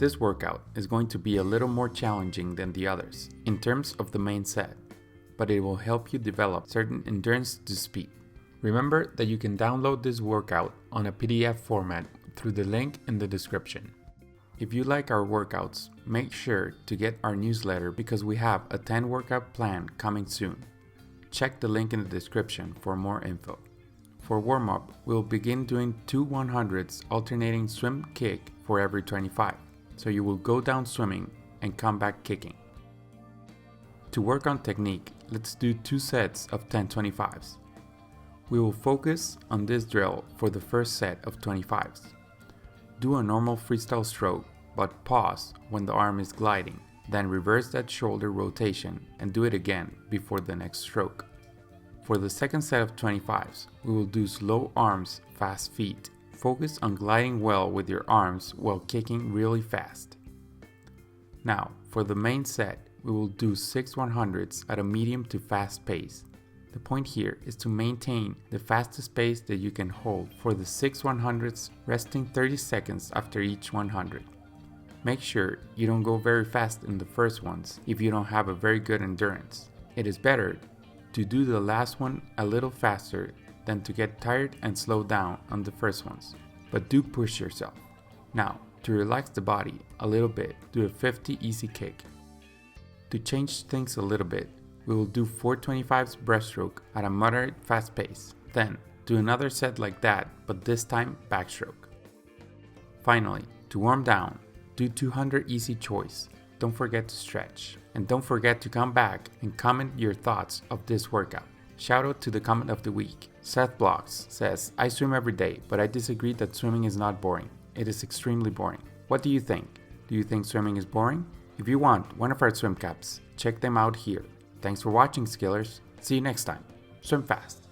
This workout is going to be a little more challenging than the others in terms of the main set, but it will help you develop certain endurance to speed. Remember that you can download this workout on a PDF format through the link in the description. If you like our workouts, make sure to get our newsletter because we have a 10 workout plan coming soon. Check the link in the description for more info. For warm-up, we'll begin doing 2 100s alternating swim-kick for every 25. So you will go down swimming and come back kicking. To work on technique, let's do 2 sets of 10 25s. We will focus on this drill for the first set of 25s. Do a normal freestyle stroke, but pause when the arm is gliding, then reverse that shoulder rotation and do it again before the next stroke. For the second set of 25s, we will do slow arms, fast feet. Focus on gliding well with your arms while kicking really fast. Now, for the main set, we will do 6 100s at a medium to fast pace. The point here is to maintain the fastest pace that you can hold for the 6 100s, resting 30 seconds after each 100. Make sure you don't go very fast in the first ones if you don't have a very good endurance. It is better to do the last one a little faster than to get tired and slow down on the first ones, but do push yourself. Now, to relax the body a little bit, do a 50 easy kick. To change things a little bit, we will do 4 25s breaststroke at a moderate fast pace. Then, do another set like that, but this time backstroke. Finally, to warm down, do 200 easy choice. Don't forget to stretch. And don't forget to come back and comment your thoughts of this workout. Shout out to the comment of the week. Seth Blocks says, I swim every day, but I disagree that swimming is not boring. It is extremely boring. What do you think? Do you think swimming is boring? If you want one of our swim caps, check them out here. Thanks for watching, Skillers. See you next time. Swim fast.